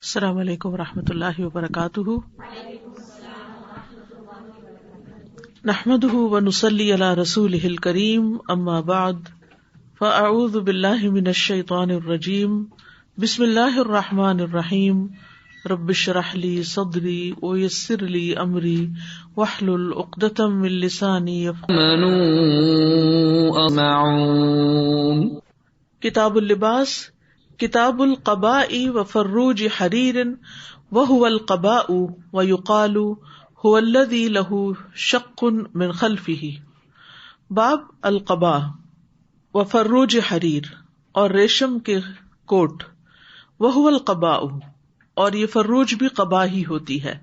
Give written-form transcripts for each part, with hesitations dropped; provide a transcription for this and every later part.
السلام علیکم ورحمۃ اللہ وبرکاتہ۔ نحمده ونصلی علی رسولہ الکریم، اما بعد فاعوذ باللہ من الشیطان الرجیم، بسم اللہ الرحمن الرحیم، رب اشرح لی صدری ویسر لی امری واحلل عقدۃ من لسانی آمنوا اجمعون۔ کتاب اللباس، کتاب القباء وفروج حریر وهو القباء ويقال هو الذي له شق من خلفه۔ باب القباء وفروج حریر، اور ریشم کے کوٹ، وهو القباء، اور یہ فروج بھی قبا ہی ہوتی ہے،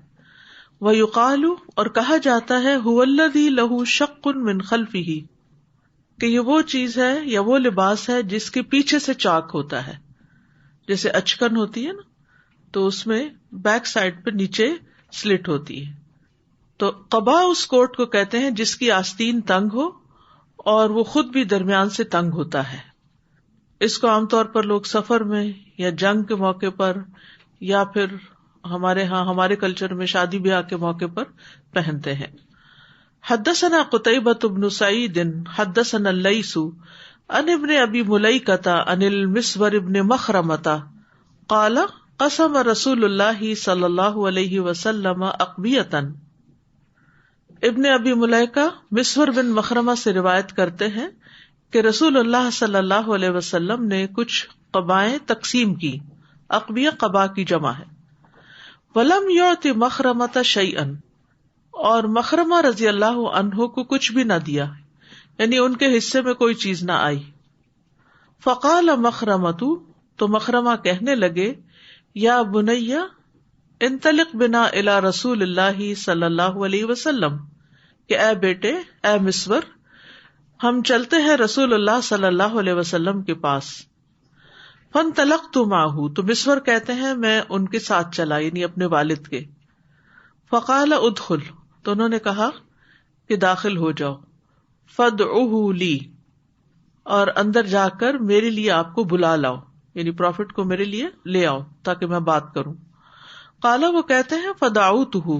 ويقال، اور کہا جاتا ہے، هو الذي له شق من خلفه، کہ یہ وہ چیز ہے یا وہ لباس ہے جس کے پیچھے سے چاک ہوتا ہے، جیسے اچکن ہوتی ہے نا، تو اس میں بیک سائڈ پہ نیچے سلٹ ہوتی ہے۔ تو قبا اس کوٹ کو کہتے ہیں جس کی آستین تنگ ہو اور وہ خود بھی درمیان سے تنگ ہوتا ہے۔ اس کو عام طور پر لوگ سفر میں یا جنگ کے موقع پر یا پھر ہمارے کلچر میں شادی بیاہ کے موقع پر پہنتے ہیں۔ حدثنا قتیبۃ بن سعید حدثنا اللیث عن ابن ابی ملیکۃ عن المسور بن مخرمۃ قال قسم رسول اللہ صلی اللہ علیہ وسلم اقبیۃ۔ ابن ابی ملیکہ مسور بن مخرمہ سے روایت کرتے ہیں کہ رسول اللہ صلی اللہ علیہ وسلم نے کچھ قبائیں تقسیم کی۔ اقبیہ قبا کی جمع ہے۔ ولم یعط مخرمۃ شیئا، اور مخرمہ رضی اللہ عنہ کو کچھ بھی نہ دیا، یعنی ان کے حصے میں کوئی چیز نہ آئی۔ فقال مخرمۃ، تو مخرمہ کہنے لگے، یا بنی انطلق بنا الی رسول اللہ صلی اللہ علیہ وسلم، کہ اے بیٹے، اے مسور، ہم چلتے ہیں رسول اللہ صلی اللہ علیہ وسلم کے پاس۔ فانطلقت معہ، تو مسور کہتے ہیں میں ان کے ساتھ چلا، یعنی اپنے والد کے۔ فقال ادخل، تو انہوں نے کہا کہ داخل ہو جاؤ۔ فادعوہ لی، اور اندر جا کر میرے لیے آپ کو بلا لاؤ، یعنی پروفٹ کو میرے لیے لے آؤ تاکہ میں بات کروں۔ قال، وہ کہتے ہیں، فدعوتہ،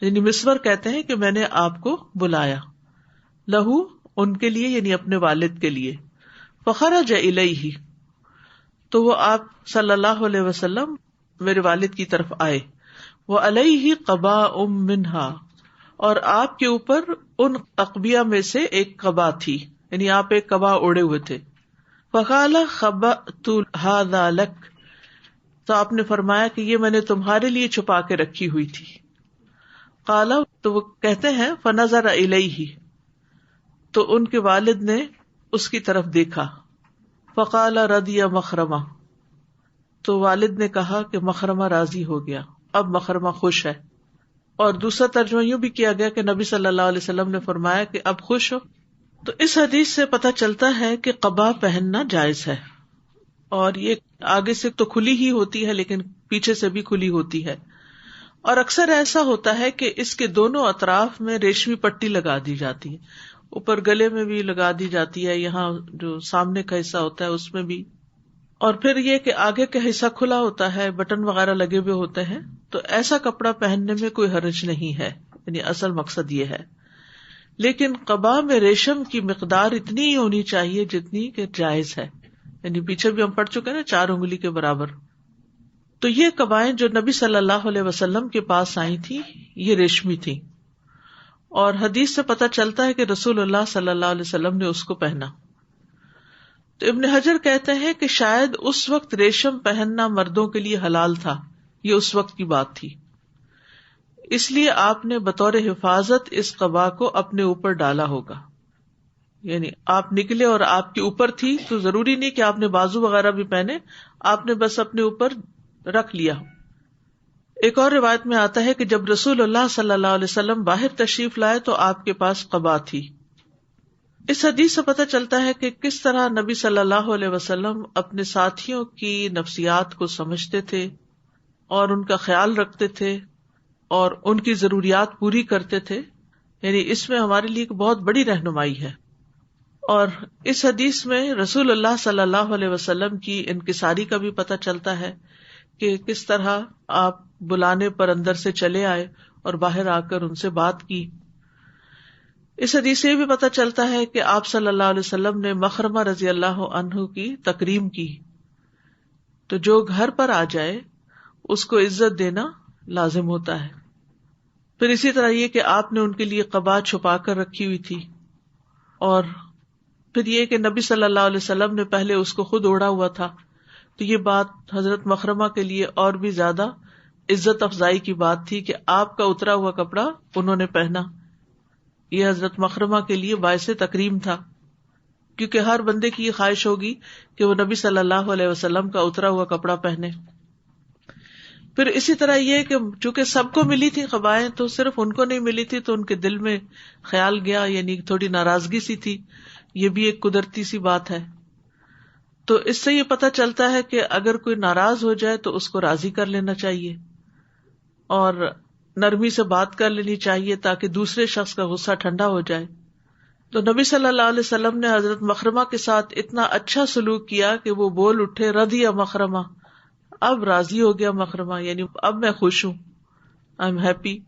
یعنی مسور کہتے ہیں کہ میں نے آپ کو بلایا، لہو، ان کے لیے، یعنی اپنے والد کے لیے۔ فخرج الیہ، تو وہ آپ صلی اللہ علیہ وسلم میرے والد کی طرف آئے۔ وعلیہ قباء منہا، اور آپ کے اوپر ان اقبیہ میں سے ایک قبا تھی، یعنی آپ ایک قبا اوڑے ہوئے تھے۔ فقال خبأت ھذا لک، تو آپ نے فرمایا کہ یہ میں نے تمہارے لیے چھپا کے رکھی ہوئی تھی۔ قال، تو وہ کہتے ہیں، فنظر الیہ، تو ان کے والد نے اس کی طرف دیکھا۔ فقال رضی مخرمہ، تو والد نے کہا کہ مخرمہ راضی ہو گیا، اب مخرمہ خوش ہے۔ اور دوسرا ترجمہ یوں بھی کیا گیا کہ نبی صلی اللہ علیہ وسلم نے فرمایا کہ اب خوش ہو۔ تو اس حدیث سے پتہ چلتا ہے کہ قبا پہننا جائز ہے، اور یہ آگے سے تو کھلی ہی ہوتی ہے لیکن پیچھے سے بھی کھلی ہوتی ہے، اور اکثر ایسا ہوتا ہے کہ اس کے دونوں اطراف میں ریشمی پٹی لگا دی جاتی ہے، اوپر گلے میں بھی لگا دی جاتی ہے، یہاں جو سامنے کا حصہ ہوتا ہے اس میں بھی، اور پھر یہ کہ آگے کا حصہ کھلا ہوتا ہے، بٹن وغیرہ لگے ہوئے ہوتے ہیں، تو ایسا کپڑا پہننے میں کوئی حرج نہیں ہے، یعنی اصل مقصد یہ ہے۔ لیکن قبا میں ریشم کی مقدار اتنی ہی ہونی چاہیے جتنی کہ جائز ہے، یعنی پیچھے بھی ہم پڑھ چکے نا 4 انگلی کے برابر۔ تو یہ قبائیں جو نبی صلی اللہ علیہ وسلم کے پاس آئی تھی یہ ریشمی تھی، اور حدیث سے پتہ چلتا ہے کہ رسول اللہ صلی اللہ علیہ وسلم نے اس کو پہنا۔ تو ابن حجر کہتے ہیں کہ شاید اس وقت ریشم پہننا مردوں کے لیے حلال تھا، یہ اس وقت کی بات تھی، اس لیے آپ نے بطور حفاظت اس قبا کو اپنے اوپر ڈالا ہوگا، یعنی آپ نکلے اور آپ کے اوپر تھی تو ضروری نہیں کہ آپ نے بازو وغیرہ بھی پہنے، آپ نے بس اپنے اوپر رکھ لیا۔ ایک اور روایت میں آتا ہے کہ جب رسول اللہ صلی اللہ علیہ وسلم باہر تشریف لائے تو آپ کے پاس قبا تھی۔ اس حدیث سے پتہ چلتا ہے کہ کس طرح نبی صلی اللہ علیہ وسلم اپنے ساتھیوں کی نفسیات کو سمجھتے تھے اور ان کا خیال رکھتے تھے اور ان کی ضروریات پوری کرتے تھے، یعنی اس میں ہمارے لیے ایک بہت بڑی رہنمائی ہے۔ اور اس حدیث میں رسول اللہ صلی اللہ علیہ وسلم کی انکساری کا بھی پتہ چلتا ہے کہ کس طرح آپ بلانے پر اندر سے چلے آئے اور باہر آ کر ان سے بات کی. اس حدیث سے بھی پتہ چلتا ہے کہ آپ صلی اللہ علیہ وسلم نے مخرمہ رضی اللہ عنہ کی تکریم کی. تو جو گھر پر آ جائے اس کو عزت دینا لازم ہوتا ہے. پھر اسی طرح یہ کہ آپ نے ان کے لیے قبا چھپا کر رکھی ہوئی تھی، اور پھر یہ کہ نبی صلی اللہ علیہ وسلم نے پہلے اس کو خود اوڑھا ہوا تھا، تو یہ بات حضرت مخرمہ کے لیے اور بھی زیادہ عزت افزائی کی بات تھی کہ آپ کا اترا ہوا کپڑا انہوں نے پہنا. یہ حضرت مخرمہ کے لیے باعث تکریم تھا، کیونکہ ہر بندے کی یہ خواہش ہوگی کہ وہ نبی صلی اللہ علیہ وسلم کا اترا ہوا کپڑا پہنے. پھر اسی طرح یہ کہ چونکہ سب کو ملی تھی قبائیں، تو صرف ان کو نہیں ملی تھی، تو ان کے دل میں خیال گیا، یعنی تھوڑی ناراضگی سی تھی. یہ بھی ایک قدرتی سی بات ہے. تو اس سے یہ پتہ چلتا ہے کہ اگر کوئی ناراض ہو جائے تو اس کو راضی کر لینا چاہیے اور نرمی سے بات کر لینی چاہیے تاکہ دوسرے شخص کا غصہ ٹھنڈا ہو جائے. تو نبی صلی اللہ علیہ وسلم نے حضرت مخرمہ کے ساتھ اتنا اچھا سلوک کیا کہ وہ بول اٹھے، رضی مخرمہ، اب راضی ہو گیا مخرمہ، یعنی اب میں خوش ہوں، آئی ایم ہیپی.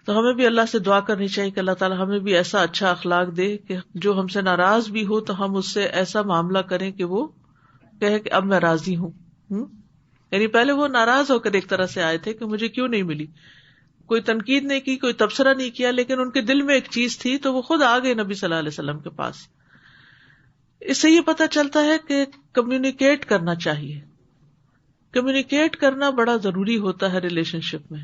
تو ہمیں بھی اللہ سے دعا کرنی چاہیے کہ اللہ تعالیٰ ہمیں بھی ایسا اچھا اخلاق دے کہ جو ہم سے ناراض بھی ہو تو ہم اس سے ایسا معاملہ کریں کہ وہ کہے کہ اب میں راضی ہوں. یعنی پہلے وہ ناراض ہو کر ایک طرح سے آئے تھے کہ مجھے کیوں نہیں ملی، کوئی تنقید نہیں کی، کوئی تبصرہ نہیں کیا، لیکن ان کے دل میں ایک چیز تھی تو وہ خود آ گئے نبی صلی اللہ علیہ وسلم کے پاس. اس سے یہ پتہ چلتا ہے کہ کمیونیکیٹ کرنا چاہیے. کمیونیکیٹ کرنا بڑا ضروری ہوتا ہے ریلیشن شپ میں.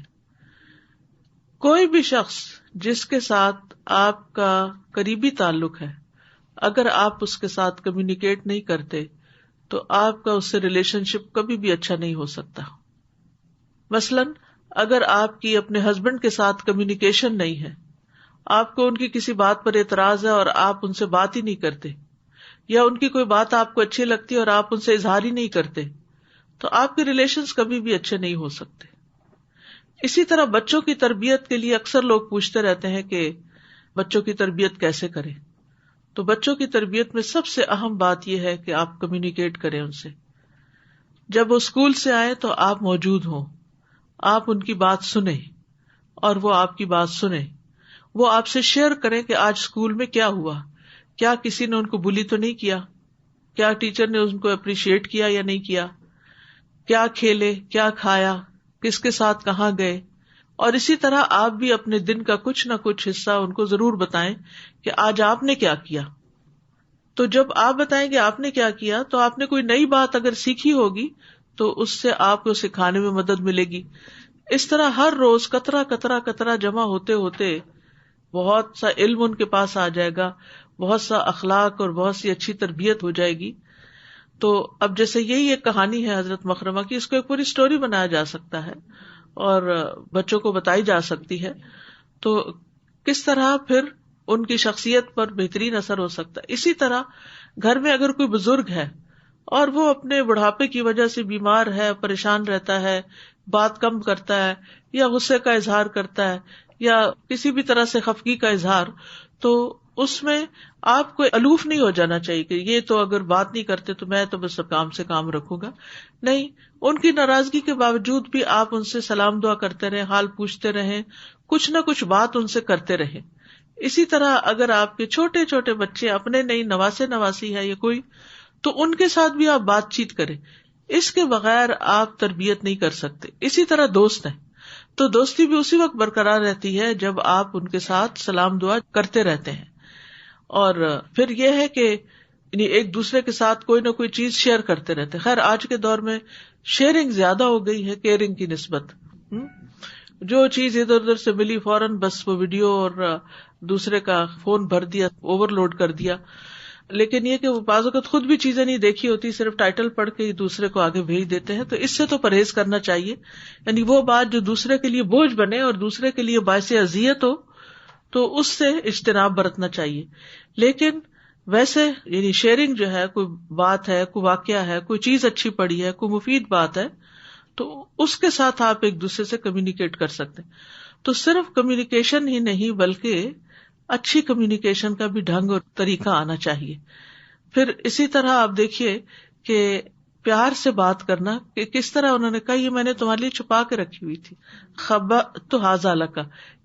کوئی بھی شخص جس کے ساتھ آپ کا قریبی تعلق ہے، اگر آپ اس کے ساتھ کمیونیکیٹ نہیں کرتے تو آپ کا اس سے ریلیشن شپ کبھی بھی اچھا نہیں ہو سکتا. مثلاً اگر آپ کی اپنے ہسبینڈ کے ساتھ کمیونیکیشن نہیں ہے، آپ کو ان کی کسی بات پر اعتراض ہے اور آپ ان سے بات ہی نہیں کرتے، یا ان کی کوئی بات آپ کو اچھی لگتی ہے اور آپ ان سے اظہار ہی نہیں کرتے، تو آپ کے ریلیشنز کبھی بھی اچھے نہیں ہو سکتے. اسی طرح بچوں کی تربیت کے لیے اکثر لوگ پوچھتے رہتے ہیں کہ بچوں کی تربیت کیسے کریں. تو بچوں کی تربیت میں سب سے اہم بات یہ ہے کہ آپ کمیونیکیٹ کریں ان سے. جب وہ اسکول سے آئیں تو آپ موجود ہوں، آپ ان کی بات سنیں اور وہ آپ کی بات سنیں. وہ آپ سے شیئر کریں کہ آج اسکول میں کیا ہوا، کیا کسی نے ان کو بلی تو نہیں کیا، کیا ٹیچر نے ان کو اپریشیٹ کیا یا نہیں کیا، کیا کھیلے، کیا کھایا، کس کے ساتھ کہاں گئے. اور اسی طرح آپ بھی اپنے دن کا کچھ نہ کچھ حصہ ان کو ضرور بتائیں کہ آج آپ نے کیا کیا. تو جب آپ بتائیں گے آپ نے کیا کیا تو آپ نے کوئی نئی بات اگر سیکھی ہوگی تو اس سے آپ کو سکھانے میں مدد ملے گی. اس طرح ہر روز قطرہ قطرہ قطرہ جمع ہوتے ہوتے بہت سا علم ان کے پاس آ جائے گا، بہت سا اخلاق اور بہت سی اچھی تربیت ہو جائے گی. تو اب جیسے یہی ایک کہانی ہے حضرت مخرمہ کی، اس کو ایک پوری سٹوری بنایا جا سکتا ہے اور بچوں کو بتائی جا سکتی ہے، تو کس طرح پھر ان کی شخصیت پر بہترین اثر ہو سکتا ہے. اسی طرح گھر میں اگر کوئی بزرگ ہے اور وہ اپنے بڑھاپے کی وجہ سے بیمار ہے، پریشان رہتا ہے، بات کم کرتا ہے یا غصے کا اظہار کرتا ہے یا کسی بھی طرح سے خفگی کا اظہار، تو اس میں آپ کو الوف نہیں ہو جانا چاہیے کہ یہ تو اگر بات نہیں کرتے تو میں تو بس کام سے کام رکھوں گا. نہیں، ان کی ناراضگی کے باوجود بھی آپ ان سے سلام دعا کرتے رہیں، حال پوچھتے رہیں، کچھ نہ کچھ بات ان سے کرتے رہیں. اسی طرح اگر آپ کے چھوٹے چھوٹے بچے اپنے نہیں نواسے نواسی ہے یا کوئی، تو ان کے ساتھ بھی آپ بات چیت کریں. اس کے بغیر آپ تربیت نہیں کر سکتے. اسی طرح دوست ہیں تو دوستی بھی اسی وقت برقرار رہتی ہے جب آپ ان کے ساتھ سلام دعا کرتے رہتے ہیں. اور پھر یہ ہے کہ ایک دوسرے کے ساتھ کوئی نہ کوئی چیز شیئر کرتے رہتے. خیر آج کے دور میں شیئرنگ زیادہ ہو گئی ہے کیئرنگ کی نسبت. جو چیز ادھر ادھر سے ملی فوراً بس وہ ویڈیو اور دوسرے کا فون بھر دیا، اوور لوڈ کر دیا. لیکن یہ کہ وہ بعض اوقات خود بھی چیزیں نہیں دیکھی ہوتی، صرف ٹائٹل پڑھ کے دوسرے کو آگے بھیج دیتے ہیں. تو اس سے تو پرہیز کرنا چاہیے. یعنی وہ بات جو دوسرے کے لیے بوجھ بنے اور دوسرے کے لیے باعث اذیت ہو تو اس سے اجتناب برتنا چاہیے. لیکن ویسے یعنی شیئرنگ جو ہے، کوئی بات ہے، کوئی واقعہ ہے، کوئی چیز اچھی پڑی ہے، کوئی مفید بات ہے، تو اس کے ساتھ آپ ایک دوسرے سے کمیونیکیٹ کر سکتے ہیں. تو صرف کمیونیکیشن ہی نہیں بلکہ اچھی کمیونیکیشن کا بھی ڈھنگ اور طریقہ آنا چاہیے. پھر اسی طرح آپ دیکھیے کہ پیار سے بات کرنا کہ کس طرح انہوں نے کہا یہ میں نے تمہارے لیے چھپا کے رکھی ہوئی تھی، خبأت ھذا لک،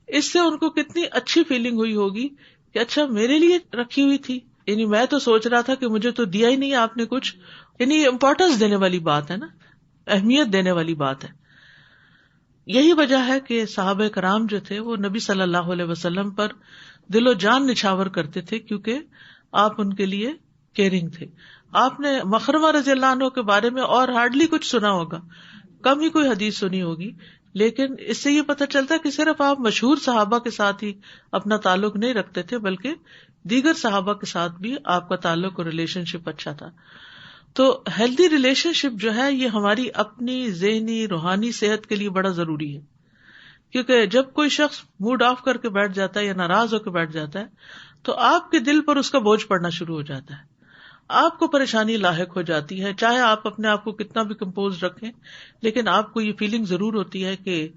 اس سے ان کو کتنی اچھی فیلنگ ہوئی ہوگی کہ اچھا میرے لیے رکھی ہوئی تھی، یعنی میں تو سوچ رہا تھا کہ مجھے تو دیا ہی نہیں آپ نے کچھ. یعنی امپورٹینس دینے والی بات ہے نا، اہمیت دینے والی بات ہے. یہی وجہ ہے کہ صحابہ کرام جو تھے وہ نبی صلی اللہ علیہ وسلم پر دل و جان نچھاور کرتے تھے، کیونکہ آپ ان کے لیے کیئرنگ تھے. آپ نے مخرمہ رضی اللہ عنہ کے بارے میں اور ہارڈلی کچھ سنا ہوگا، کم ہی کوئی حدیث سنی ہوگی، لیکن اس سے یہ پتہ چلتا ہے کہ صرف آپ مشہور صحابہ کے ساتھ ہی اپنا تعلق نہیں رکھتے تھے، بلکہ دیگر صحابہ کے ساتھ بھی آپ کا تعلق اور ریلیشن شپ اچھا تھا. تو ہیلدی ریلیشن شپ جو ہے یہ ہماری اپنی ذہنی روحانی صحت کے لیے بڑا ضروری ہے، کیونکہ جب کوئی شخص موڈ آف کر کے بیٹھ جاتا ہے یا ناراض ہو کے بیٹھ جاتا ہے تو آپ کے دل پر اس کا بوجھ پڑنا شروع ہو جاتا ہے، آپ کو پریشانی لاحق ہو جاتی ہے. چاہے آپ اپنے آپ کو کتنا بھی کمپوز رکھیں، لیکن آپ کو یہ فیلنگ ضرور ہوتی ہے کہ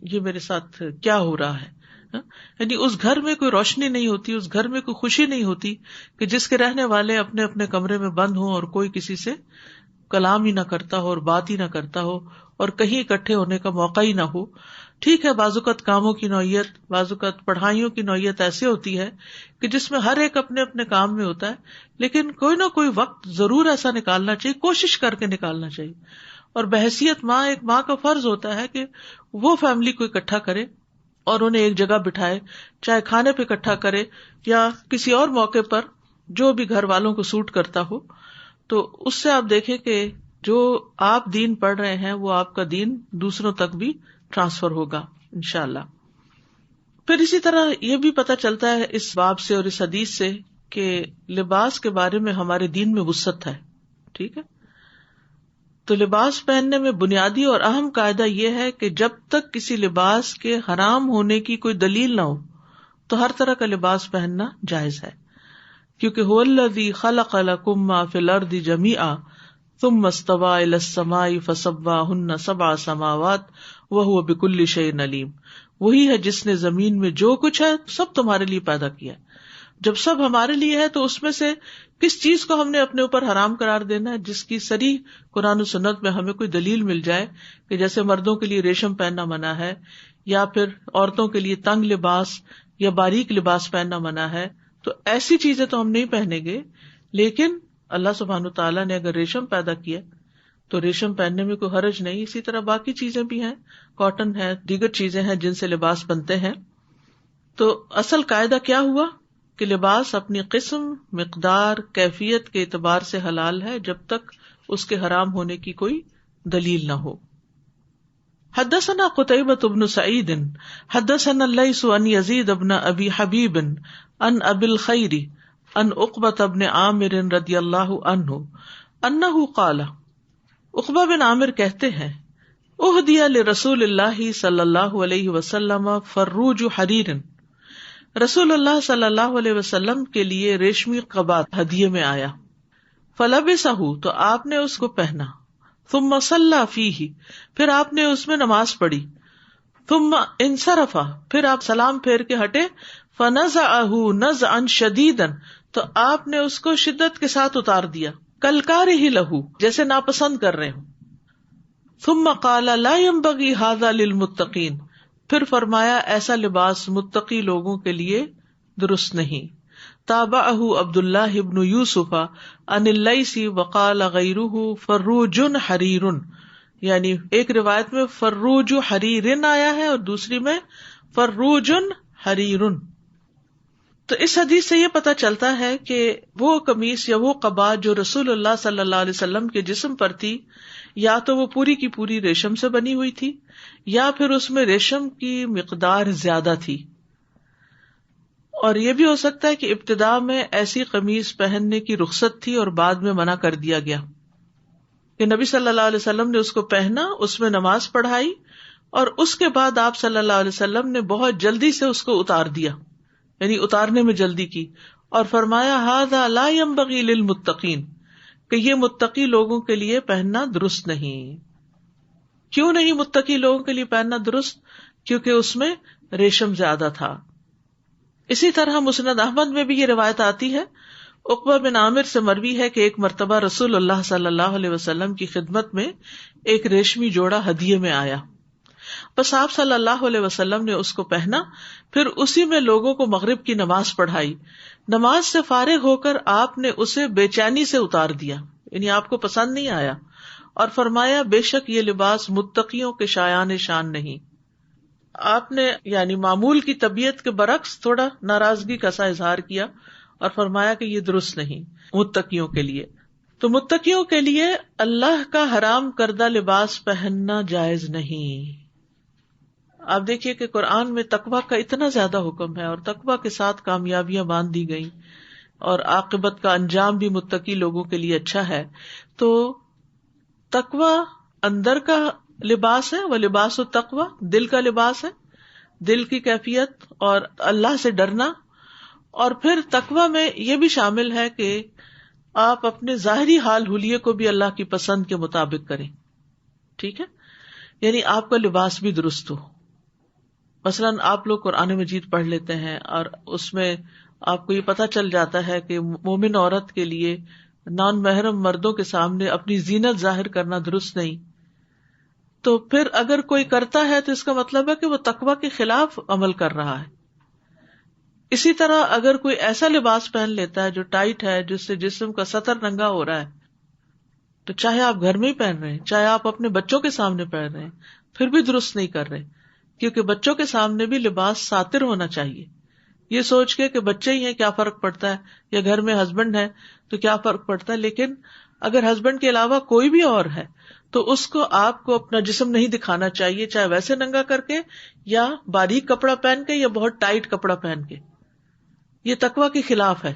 یہ میرے ساتھ کیا ہو رہا ہے. یعنی اس گھر میں کوئی روشنی نہیں ہوتی، اس گھر میں کوئی خوشی نہیں ہوتی کہ جس کے رہنے والے اپنے اپنے کمرے میں بند ہوں اور کوئی کسی سے کلام ہی نہ کرتا ہو اور بات ہی نہ کرتا ہو اور کہیں اکٹھے ہونے کا موقع ہی نہ ہو. ٹھیک ہے، بعض اوقات کاموں کی نوعیت، بعض اوقات پڑھائیوں کی نوعیت ایسے ہوتی ہے کہ جس میں ہر ایک اپنے اپنے کام میں ہوتا ہے، لیکن کوئی نہ کوئی وقت ضرور ایسا نکالنا چاہیے، کوشش کر کے نکالنا چاہیے. اور بحیثیت ماں، ایک ماں کا فرض ہوتا ہے کہ وہ فیملی کو اکٹھا کرے اور انہیں ایک جگہ بٹھائے، چاہے کھانے پہ اکٹھا کرے یا کسی اور موقع پر جو بھی گھر والوں کو سوٹ کرتا ہو. تو اس سے آپ دیکھیں کہ جو آپ دین پڑھ رہے ہیں وہ آپ کا دین دوسروں تک بھی ٹرانسفر ہوگا انشاءاللہ. پھر اسی طرح یہ بھی پتہ چلتا ہے اس باب سے اور اس حدیث سے کہ لباس کے بارے میں ہمارے دین میں وسعت ہے. ٹھیک ہے، تو لباس پہننے میں بنیادی اور اہم قاعدہ یہ ہے کہ جب تک کسی لباس کے حرام ہونے کی کوئی دلیل نہ ہو تو ہر طرح کا لباس پہننا جائز ہے، کیونکہ هو الذی خلق لکم ما فی الارض جمیعا ثم استوى الی السماء فسواہن 7 سماوات وہو بکل شیء علیم. وہی ہے جس نے زمین میں جو کچھ ہے سب تمہارے لیے پیدا کیا ہے. جب سب ہمارے لیے ہے تو اس میں سے کس چیز کو ہم نے اپنے اوپر حرام قرار دینا ہے جس کی صریح قرآن و سنت میں ہمیں کوئی دلیل مل جائے کہ جیسے مردوں کے لیے ریشم پہننا منع ہے، یا پھر عورتوں کے لیے تنگ لباس یا باریک لباس پہننا منع ہے. تو ایسی چیزیں تو ہم نہیں پہنیں گے، لیکن اللہ سبحانہ وتعالیٰ نے اگر ریشم پیدا کیا تو ریشم پہننے میں کوئی حرج نہیں. اسی طرح باقی چیزیں بھی ہیں، کاٹن ہے، دیگر چیزیں ہیں جن سے لباس بنتے ہیں. تو اصل قاعدہ کیا ہوا کہ لباس اپنی قسم، مقدار، کیفیت کے اعتبار سے حلال ہے جب تک اس کے حرام ہونے کی کوئی دلیل نہ ہو. حدثنا قتيبة بن سعيد حدثنا الليث عن يزيد بن ابي حبيب عن ابي الخير عن عقبة بن عامر رضی اللہ عنہ انه قال، عقبہ بن عامر کہتے ہیں، اہدی لرسول اللہ صلی اللہ علیہ وسلم فروج حریر، رسول اللہ صلی اللہ علیہ وسلم کے لیے ریشمی قبا ہدیے میں آیا. فلبسہ، تو آپ نے اس کو پہنا. ثم صلی فیہ، پھر آپ نے اس میں نماز پڑھی. ثم انصرف، پھر آپ سلام پھیر کے ہٹے. فنزعہ نزعا شدیدا، تو آپ نے اس کو شدت کے ساتھ اتار دیا. کلکارہ لہ، جیسے ناپسند کر رہے ہوں. ثم قال لا ينبغي هذا للمتقین، پھر فرمایا ایسا لباس متقی لوگوں کے لیے درست نہیں. تابعہ عبداللہ بن یوسف عن اللیث وقال غیرہ فروج حریر، یعنی ایک روایت میں فروج حریر آیا ہے اور دوسری میں فروج حریر. تو اس حدیث سے یہ پتہ چلتا ہے کہ وہ قمیص یا وہ قبا جو رسول اللہ صلی اللہ علیہ وسلم کے جسم پر تھی، یا تو وہ پوری کی پوری ریشم سے بنی ہوئی تھی یا پھر اس میں ریشم کی مقدار زیادہ تھی. اور یہ بھی ہو سکتا ہے کہ ابتدا میں ایسی قمیص پہننے کی رخصت تھی اور بعد میں منع کر دیا گیا کہ نبی صلی اللہ علیہ وسلم نے اس کو پہنا، اس میں نماز پڑھائی، اور اس کے بعد آپ صلی اللہ علیہ وسلم نے بہت جلدی سے اس کو اتار دیا، یعنی اتارنے میں جلدی کی، اور فرمایا ھذا لا ينبغي للمتقین، کہ یہ متقی لوگوں کے لیے پہننا درست نہیں. کیوں نہیں متقی لوگوں کے لیے پہننا درست؟ کیونکہ اس میں ریشم زیادہ تھا. اسی طرح مسند احمد میں بھی یہ روایت آتی ہے، عقبہ بن عامر سے مروی ہے کہ ایک مرتبہ رسول اللہ صلی اللہ علیہ وسلم کی خدمت میں ایک ریشمی جوڑا ہدیے میں آیا، بس آپ صلی اللہ علیہ وسلم نے اس کو پہنا، پھر اسی میں لوگوں کو مغرب کی نماز پڑھائی. نماز سے فارغ ہو کر آپ نے اسے بے چینی سے اتار دیا، یعنی آپ کو پسند نہیں آیا، اور فرمایا بے شک یہ لباس متقیوں کے شایان شان نہیں. آپ نے یعنی معمول کی طبیعت کے برعکس تھوڑا ناراضگی کا سا اظہار کیا اور فرمایا کہ یہ درست نہیں متقیوں کے لیے. تو متقیوں کے لیے اللہ کا حرام کردہ لباس پہننا جائز نہیں. آپ دیکھیے کہ قرآن میں تقویٰ کا اتنا زیادہ حکم ہے، اور تقویٰ کے ساتھ کامیابیاں باندھ دی گئی، اور عاقبت کا انجام بھی متقی لوگوں کے لیے اچھا ہے. تو تقویٰ اندر کا لباس ہے، وہ لباس التقویٰ دل کا لباس ہے، دل کی کیفیت اور اللہ سے ڈرنا. اور پھر تقویٰ میں یہ بھی شامل ہے کہ آپ اپنے ظاہری حال حلیے کو بھی اللہ کی پسند کے مطابق کریں. ٹھیک ہے، یعنی آپ کا لباس بھی درست ہو. مثلاً آپ لوگ قرآن مجید پڑھ لیتے ہیں اور اس میں آپ کو یہ پتہ چل جاتا ہے کہ مومن عورت کے لیے نان محرم مردوں کے سامنے اپنی زینت ظاہر کرنا درست نہیں، تو پھر اگر کوئی کرتا ہے تو اس کا مطلب ہے کہ وہ تقویٰ کے خلاف عمل کر رہا ہے. اسی طرح اگر کوئی ایسا لباس پہن لیتا ہے جو ٹائٹ ہے، جس سے جسم کا سطر ننگا ہو رہا ہے، تو چاہے آپ گھر میں ہی پہن رہے ہیں، چاہے آپ اپنے بچوں کے سامنے پہن رہے ہیں، پھر بھی درست نہیں کر رہے، کیونکہ بچوں کے سامنے بھی لباس ساتر ہونا چاہیے. یہ سوچ کے کہ بچے ہی ہیں کیا فرق پڑتا ہے، یا گھر میں ہسبینڈ ہے تو کیا فرق پڑتا ہے. لیکن اگر ہسبینڈ کے علاوہ کوئی بھی اور ہے تو اس کو آپ کو اپنا جسم نہیں دکھانا چاہیے، چاہے ویسے ننگا کر کے یا باریک کپڑا پہن کے یا بہت ٹائٹ کپڑا پہن کے. یہ تقویٰ کے خلاف ہے.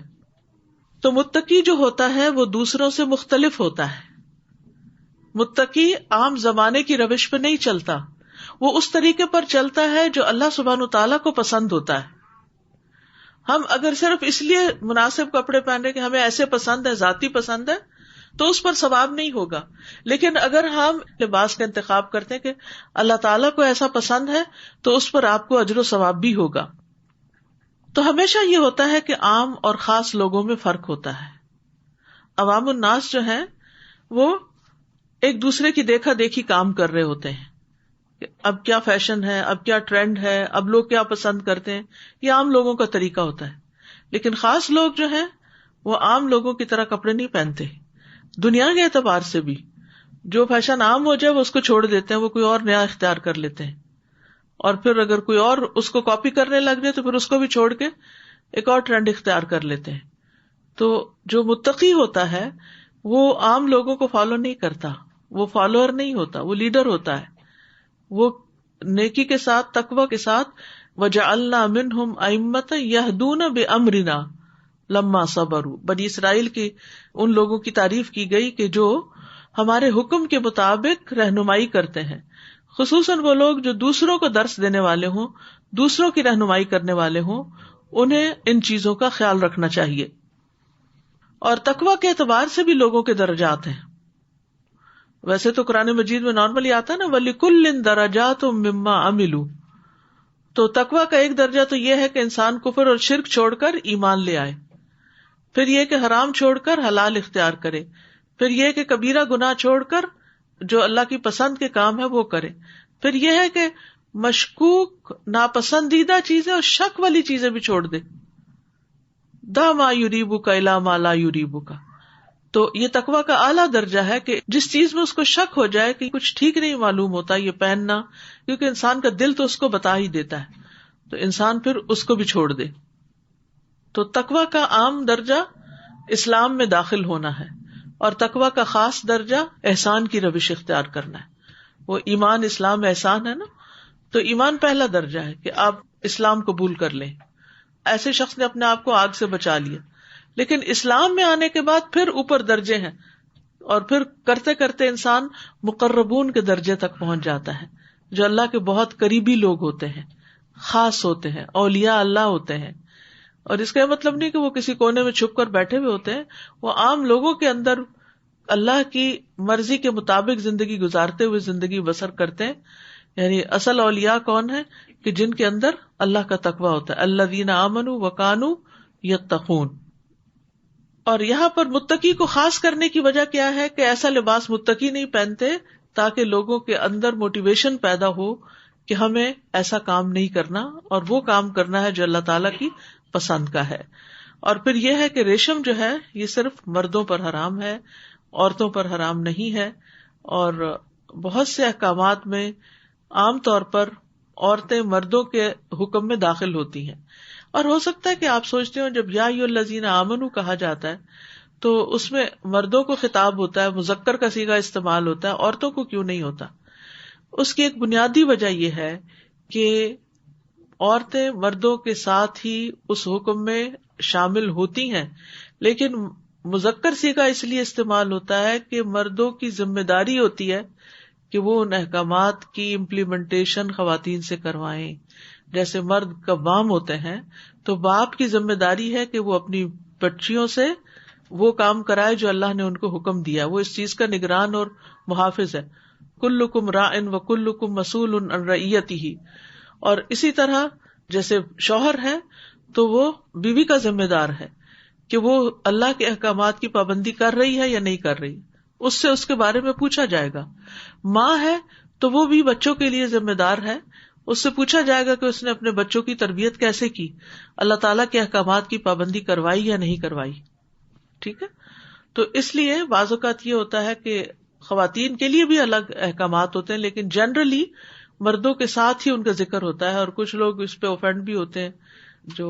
تو متقی جو ہوتا ہے وہ دوسروں سے مختلف ہوتا ہے. متقی عام زمانے کی روش پہ نہیں چلتا، وہ اس طریقے پر چلتا ہے جو اللہ سبحانہ تعالیٰ کو پسند ہوتا ہے. ہم اگر صرف اس لیے مناسب کپڑے پہن رہے کہ ہمیں ایسے پسند ہے، ذاتی پسند ہے، تو اس پر ثواب نہیں ہوگا. لیکن اگر ہم لباس کا انتخاب کرتے ہیں کہ اللہ تعالیٰ کو ایسا پسند ہے تو اس پر آپ کو اجر و ثواب بھی ہوگا. تو ہمیشہ یہ ہوتا ہے کہ عام اور خاص لوگوں میں فرق ہوتا ہے. عوام الناس جو ہیں وہ ایک دوسرے کی دیکھا دیکھی کام کر رہے ہوتے ہیں کہ اب کیا فیشن ہے، اب کیا ٹرینڈ ہے، اب لوگ کیا پسند کرتے ہیں. یہ عام لوگوں کا طریقہ ہوتا ہے. لیکن خاص لوگ جو ہیں وہ عام لوگوں کی طرح کپڑے نہیں پہنتے. دنیا کے اعتبار سے بھی جو فیشن عام ہو جائے وہ اس کو چھوڑ دیتے ہیں، وہ کوئی اور نیا اختیار کر لیتے ہیں. اور پھر اگر کوئی اور اس کو کاپی کرنے لگ جائے تو پھر اس کو بھی چھوڑ کے ایک اور ٹرینڈ اختیار کر لیتے ہیں. تو جو متقی ہوتا ہے وہ عام لوگوں کو فالو نہیں کرتا، وہ فالوور نہیں ہوتا، وہ لیڈر ہوتا ہے. وہ نیکی کے ساتھ، تقوی کے ساتھ وَجَعَلْنَا مِنْهُمْ أَئِمَّةً يَهْدُونَ بِأَمْرِنَا لَمَّا صَبَرُوا. بنی اسرائیل کی ان لوگوں کی تعریف کی گئی کہ جو ہمارے حکم کے مطابق رہنمائی کرتے ہیں، خصوصاً وہ لوگ جو دوسروں کو درس دینے والے ہوں، دوسروں کی رہنمائی کرنے والے ہوں، انہیں ان چیزوں کا خیال رکھنا چاہیے. اور تقوی کے اعتبار سے بھی لوگوں کے درجات ہیں. ویسے تو قرآن مجید میں نارملی آتا ہے نا وَلِكُلٍّ دَرَجَاتٌ مِّمَّا عَمِلُوا. تو تقوی کا ایک درجہ تو یہ ہے کہ انسان کفر اور شرک چھوڑ کر ایمان لے آئے، پھر یہ کہ حرام چھوڑ کر حلال اختیار کرے، پھر یہ کہ کبیرہ گناہ چھوڑ کر جو اللہ کی پسند کے کام ہے وہ کرے، پھر یہ ہے کہ مشکوک ناپسندیدہ چیزیں اور شک والی چیزیں بھی چھوڑ دے. دا ما یریبک الی ما لا یریبک. تو یہ تقوی کا اعلیٰ درجہ ہے کہ جس چیز میں اس کو شک ہو جائے کہ کچھ ٹھیک نہیں معلوم ہوتا یہ پہننا، کیونکہ انسان کا دل تو اس کو بتا ہی دیتا ہے، تو انسان پھر اس کو بھی چھوڑ دے. تو تقوی کا عام درجہ اسلام میں داخل ہونا ہے، اور تقوی کا خاص درجہ احسان کی روش اختیار کرنا ہے. وہ ایمان، اسلام، احسان ہے نا. تو ایمان پہلا درجہ ہے کہ آپ اسلام قبول کر لیں. ایسے شخص نے اپنے آپ کو آگ سے بچا لیا. لیکن اسلام میں آنے کے بعد پھر اوپر درجے ہیں، اور پھر کرتے کرتے انسان مقربون کے درجے تک پہنچ جاتا ہے، جو اللہ کے بہت قریبی لوگ ہوتے ہیں، خاص ہوتے ہیں، اولیاء اللہ ہوتے ہیں. اور اس کا مطلب نہیں کہ وہ کسی کونے میں چھپ کر بیٹھے ہوئے ہوتے ہیں، وہ عام لوگوں کے اندر اللہ کی مرضی کے مطابق زندگی گزارتے ہوئے زندگی بسر کرتے ہیں. یعنی اصل اولیاء کون ہے کہ جن کے اندر اللہ کا تقویٰ ہوتا ہے. الذین آمنوا وکانوا یتقون. اور یہاں پر متقی کو خاص کرنے کی وجہ کیا ہے کہ ایسا لباس متقی نہیں پہنتے تاکہ لوگوں کے اندر موٹیویشن پیدا ہو کہ ہمیں ایسا کام نہیں کرنا اور وہ کام کرنا ہے جو اللہ تعالیٰ کی پسند کا ہے. اور پھر یہ ہے کہ ریشم جو ہے یہ صرف مردوں پر حرام ہے، عورتوں پر حرام نہیں ہے. اور بہت سے احکامات میں عام طور پر عورتیں مردوں کے حکم میں داخل ہوتی ہیں. اور ہو سکتا ہے کہ آپ سوچتے ہو جب یا ایھا الذین آمنوا کہا جاتا ہے تو اس میں مردوں کو خطاب ہوتا ہے، مذکر کا صیغہ استعمال ہوتا ہے، عورتوں کو کیوں نہیں ہوتا؟ اس کی ایک بنیادی وجہ یہ ہے کہ عورتیں مردوں کے ساتھ ہی اس حکم میں شامل ہوتی ہیں، لیکن مذکر صیغہ اس لیے استعمال ہوتا ہے کہ مردوں کی ذمہ داری ہوتی ہے کہ وہ ان احکامات کی امپلیمنٹیشن خواتین سے کروائیں. جیسے مرد قوام ہوتے ہیں تو باپ کی ذمہ داری ہے کہ وہ اپنی بچیوں سے وہ کام کرائے جو اللہ نے ان کو حکم دیا، وہ اس چیز کا نگران اور محافظ ہے. کلکم راعٍ وکلکم مسئول عن رعیتہ. اور اسی طرح جیسے شوہر ہے تو وہ بیوی کا ذمہ دار ہے کہ وہ اللہ کے احکامات کی پابندی کر رہی ہے یا نہیں کر رہی، اس سے اس کے بارے میں پوچھا جائے گا. ماں ہے تو وہ بھی بچوں کے لیے ذمہ دار ہے، اس سے پوچھا جائے گا کہ اس نے اپنے بچوں کی تربیت کیسے کی، اللہ تعالیٰ کے احکامات کی پابندی کروائی یا نہیں کروائی. ٹھیک ہے، تو اس لیے بعض اوقات یہ ہوتا ہے کہ خواتین کے لیے بھی الگ احکامات ہوتے ہیں، لیکن جنرلی مردوں کے ساتھ ہی ان کا ذکر ہوتا ہے. اور کچھ لوگ اس پہ اوفینڈ بھی ہوتے ہیں جو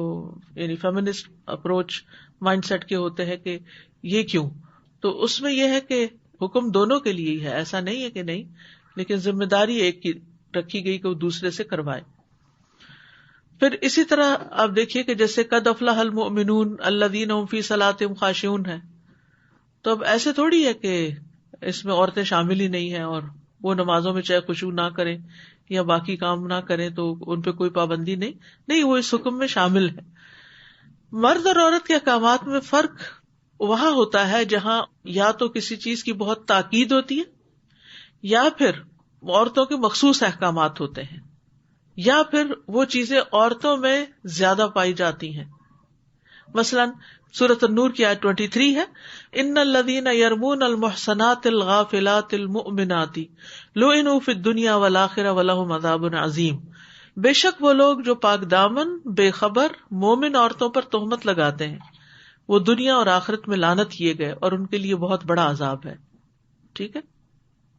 یعنی فیمنسٹ اپروچ مائنڈ سیٹ کے ہوتے ہیں کہ یہ کیوں. تو اس میں یہ ہے کہ حکم دونوں کے لیے ہی ہے، ایسا نہیں ہے کہ نہیں، لیکن ذمہ داری ایک کی رکھی گئی کہ وہ دوسرے سے کروائے. پھر اسی طرح آپ دیکھیے کہ جیسے قد افلح المؤمنون الذین هم فی صلاتهم خاشعون ہے، تو اب ایسے تھوڑی ہے کہ اس میں عورتیں شامل ہی نہیں ہیں اور وہ نمازوں میں چاہے خشوع نہ کریں یا باقی کام نہ کریں تو ان پہ کوئی پابندی نہیں، وہ اس حکم میں شامل ہے. مرد اور عورت کے احکامات میں فرق وہاں ہوتا ہے جہاں یا تو کسی چیز کی بہت تاکید ہوتی ہے، یا پھر عورتوں کے مخصوص احکامات ہوتے ہیں، یا پھر وہ چیزیں عورتوں میں زیادہ پائی جاتی ہیں. مثلاً سورۃ النور کی آیت 23 ہے، ان الذین یرمون المحصنات الغافلات المؤمنات لعنوا فی الدنیا والآخرہ ولہم عذاب عظیم. بے شک وہ لوگ جو پاک دامن بے خبر مومن عورتوں پر تہمت لگاتے ہیں وہ دنیا اور آخرت میں لعنت کیے گئے اور ان کے لیے بہت بڑا عذاب ہے. ٹھیک ہے،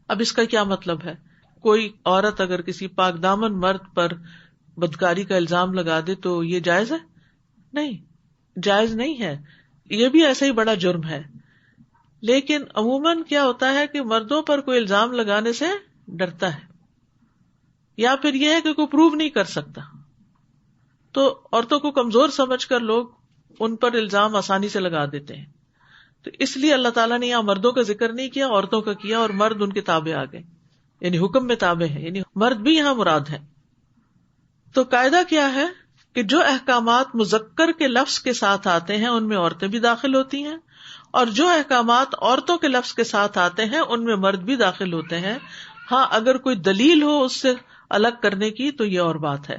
اب اس کا کیا مطلب ہے؟ کوئی عورت اگر کسی پاک دامن مرد پر بدکاری کا الزام لگا دے تو یہ جائز ہے؟ نہیں، جائز نہیں ہے، یہ بھی ایسا ہی بڑا جرم ہے. لیکن عموماً کیا ہوتا ہے کہ مردوں پر کوئی الزام لگانے سے ڈرتا ہے، یا پھر یہ ہے کہ کوئی پروو نہیں کر سکتا، تو عورتوں کو کمزور سمجھ کر لوگ ان پر الزام آسانی سے لگا دیتے ہیں. تو اس لیے اللہ تعالیٰ نے یہاں مردوں کا ذکر نہیں کیا، عورتوں کا کیا، اور مرد ان کے تابع آ گئے، یعنی حکم میں تابع ہے، یعنی مرد بھی یہاں مراد ہے. تو قاعدہ کیا ہے کہ جو احکامات مذکر کے لفظ کے ساتھ آتے ہیں ان میں عورتیں بھی داخل ہوتی ہیں، اور جو احکامات عورتوں کے لفظ کے ساتھ آتے ہیں ان میں مرد بھی داخل ہوتے ہیں. ہاں اگر کوئی دلیل ہو اس سے الگ کرنے کی تو یہ اور بات ہے.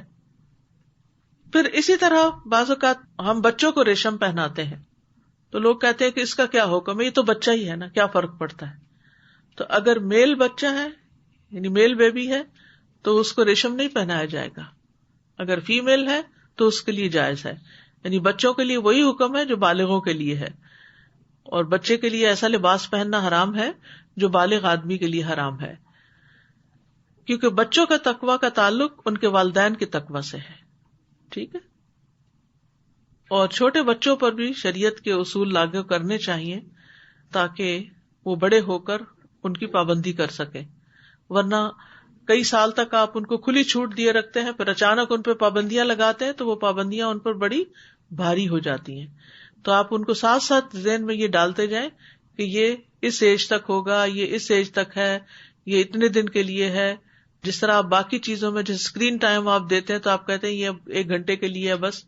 پھر اسی طرح بعض اوقات ہم بچوں کو ریشم پہناتے ہیں تو لوگ کہتے ہیں کہ اس کا کیا حکم ہے، یہ تو بچہ ہی ہے نا، کیا فرق پڑتا ہے. تو اگر میل بچہ ہے یعنی میل بیبی ہے تو اس کو ریشم نہیں پہنایا جائے گا، اگر فیمیل ہے تو اس کے لیے جائز ہے. یعنی بچوں کے لیے وہی حکم ہے جو بالغوں کے لیے ہے، اور بچے کے لیے ایسا لباس پہننا حرام ہے جو بالغ آدمی کے لیے حرام ہے، کیونکہ بچوں کا تقوی کا تعلق ان کے والدین کے تقوی سے ہے. ٹھیک ہے، اور چھوٹے بچوں پر بھی شریعت کے اصول لاگو کرنے چاہیے تاکہ وہ بڑے ہو کر ان کی پابندی کر سکیں. ورنہ کئی سال تک آپ ان کو کھلی چھوٹ دیے رکھتے ہیں، پھر اچانک ان پہ پابندیاں لگاتے ہیں تو وہ پابندیاں ان پر بڑی بھاری ہو جاتی ہیں. تو آپ ان کو ساتھ ساتھ ذہن میں یہ ڈالتے جائیں کہ یہ اس ایج تک ہوگا، یہ اس ایج تک ہے، یہ اتنے دن کے لیے ہے. جس طرح آپ باقی چیزوں میں جیسے اسکرین ٹائم آپ دیتے ہیں تو آپ کہتے ہیں یہ 1 گھنٹے کے لیے ہے بس،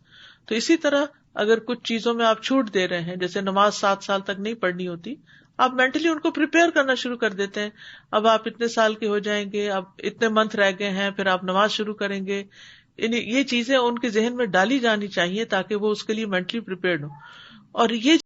تو اسی طرح اگر کچھ چیزوں میں آپ چھوٹ دے رہے ہیں، جیسے نماز 7 سال تک نہیں پڑھنی ہوتی، آپ مینٹلی ان کو پریپیئر کرنا شروع کر دیتے ہیں. اب آپ اتنے سال کے ہو جائیں گے، اب اتنے منتھ رہ گئے ہیں، پھر آپ نماز شروع کریں گے. یہ چیزیں ان کے ذہن میں ڈالی جانی چاہیے تاکہ وہ اس کے لیے مینٹلی پریپیئرڈ ہو. اور یہ